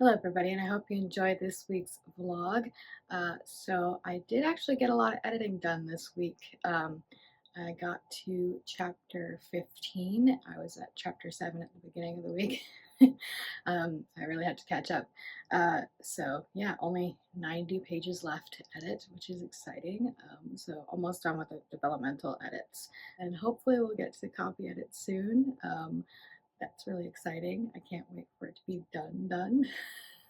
Hello, everybody, and I hope you enjoyed this week's vlog. So I did actually get a lot of editing done this week. I got to chapter 15. I was at chapter 7 at the beginning of the week. I really had to catch up. So yeah, only 90 pages left to edit, which is exciting. So almost done with the developmental edits. And hopefully we'll get to the copy edit soon. That's really exciting. I can't wait for it to be done.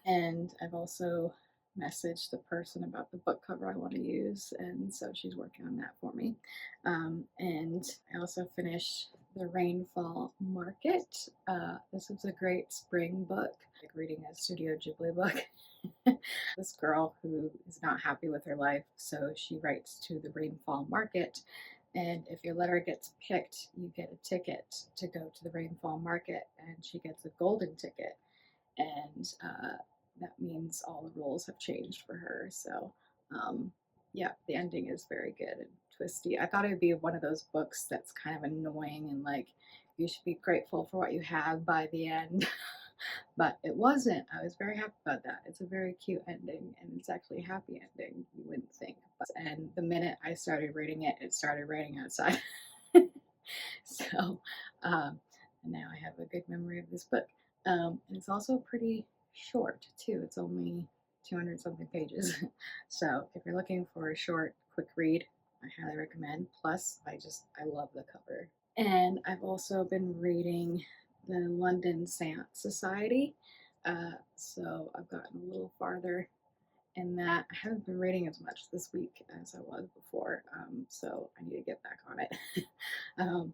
And I've also messaged the person about the book cover I want to use, and so she's working on that for me. And I also finished The Rainfall Market. This was a great spring book, like reading a Studio Ghibli book. This girl who is not happy with her life, so she writes to the Rainfall Market. And if your letter gets picked, you get a ticket to go to the Rainfall Market, and she gets a golden ticket. And that means all the rules have changed for her. So, um, yeah, the ending is very good and twisty. I thought it would be one of those books that's kind of annoying and like you should be grateful for what you have by the end. But it wasn't. I was very happy about that. It's a very cute ending, and it's actually a happy ending, you wouldn't think. And the minute I started reading it, it started raining outside. So, now I have a good memory of this book. And it's also pretty short, too. It's only 200 something pages. So, if you're looking for a short, quick read, I highly recommend. Plus, I love the cover. And I've also been reading the London Seance Society. So I've gotten a little farther in that. I haven't been reading as much this week as I was before, so I need to get back on it. um,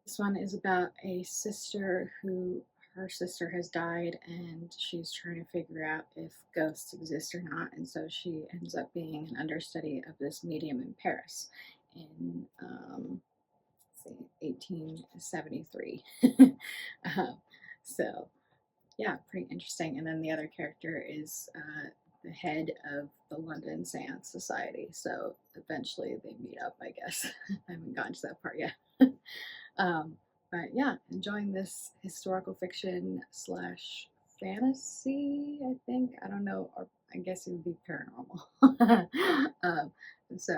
this one is about a sister who her sister has died and she's trying to figure out if ghosts exist or not, and so she ends up being an understudy of this medium in Paris in 1873. um, so yeah, pretty interesting. And then the other character is the head of the London Seance Society. So eventually they meet up, I guess. I haven't gotten to that part yet. um, but yeah, enjoying this historical fiction slash fantasy, I think. I don't know, or I guess it would be paranormal. um, so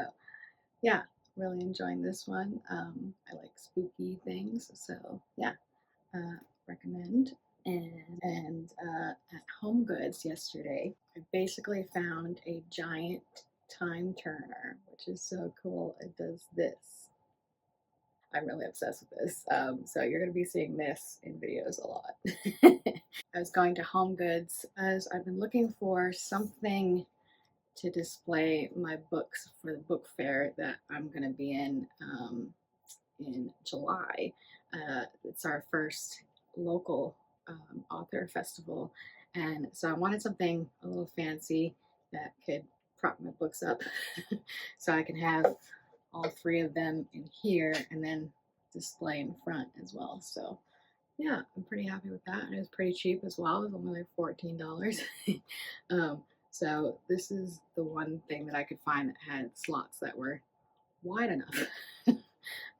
yeah, really enjoying this one. I like spooky things, so yeah, recommend. And at Home Goods yesterday, I basically found a giant time turner, which is so cool. It does this. I'm really obsessed with this. So you're going to be seeing this in videos a lot. I was going to Home Goods as I've been looking for something to display my books for the book fair that I'm going to be in July. It's our first local author festival, and so I wanted something a little fancy that could prop my books up so I can have all three of them in here and then display in front as well. So yeah, I'm pretty happy with that. And it was pretty cheap as well. It was only like $14. um, so this is the one thing that I could find that had slots that were wide enough.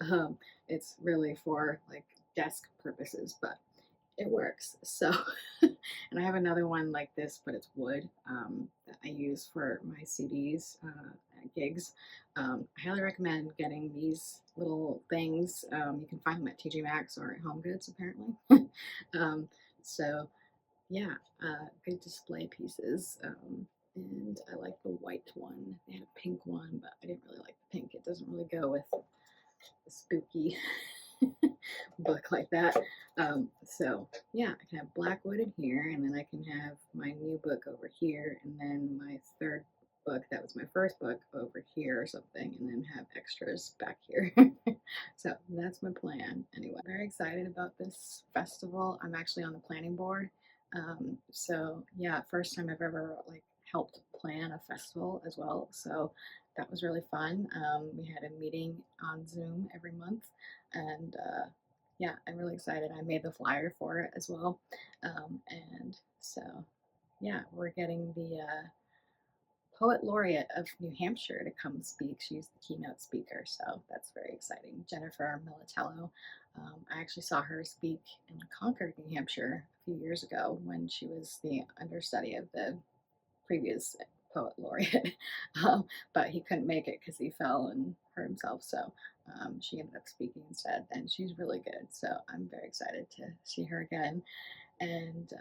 um, it's really for like desk purposes, but it works. So, and I have another one like this, but it's wood that I use for my CDs at gigs. I highly recommend getting these little things. You can find them at TJ Maxx or at Home Goods, apparently. um, so, yeah, good display pieces. And I like the white one. They had a pink one, but I didn't really like the pink. It doesn't really go with a spooky book like that. So yeah, I can have Blackwood in here, and then I can have my new book over here, and then my third book that was my first book over here or something, and then have extras back here. So that's my plan. Anyway, I'm very excited about this festival. I'm actually on the planning board. So yeah, first time I've ever like helped plan a festival as well. So that was really fun. We had a meeting on Zoom every month, and yeah, I'm really excited. I made the flyer for it as well, and so yeah, we're getting the poet laureate of New Hampshire to come speak. She's the keynote speaker, so that's very exciting. Jennifer Militello. I actually saw her speak in Concord, New Hampshire a few years ago when she was the understudy of the previous poet laureate. But he couldn't make it because he fell and hurt himself. So she ended up speaking instead, and she's really good. So I'm very excited to see her again. And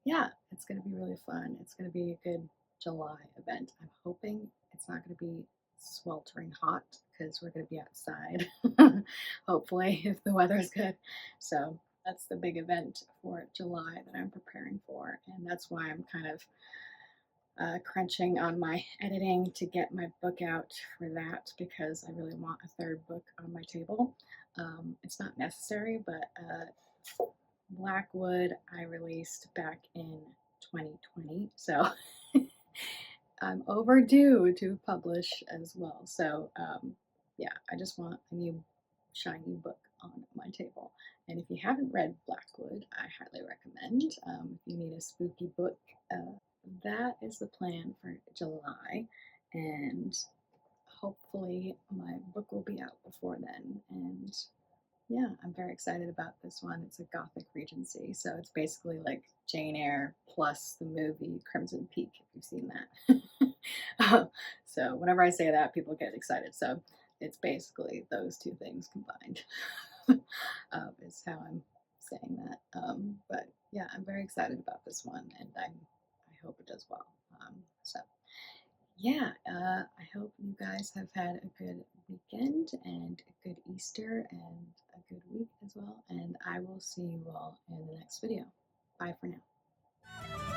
yeah, it's going to be really fun. It's going to be a good July event. I'm hoping it's not going to be sweltering hot because we're going to be outside, hopefully, if the weather's good. So that's the big event for July that I'm preparing for. And that's why I'm kind of crunching on my editing to get my book out for that because I really want a third book on my table. It's not necessary, but Blackwood I released back in 2020, so I'm overdue to publish as well. So yeah, I just want a new shiny book on my table. And if you haven't read Blackwood, I highly recommend. If you need a spooky book, that is the plan for July, and hopefully my book will be out before then. And yeah, I'm very excited about this one. It's a Gothic Regency, so it's basically like Jane Eyre plus the movie Crimson Peak, if you've seen that. So whenever I say that, people get excited. So it's basically those two things combined, is how I'm saying that. But yeah, I'm very excited about this one, and I hope it does well. So yeah, I hope you guys have had a good weekend and a good Easter and a good week as well. And I will see you all in the next video. Bye for now.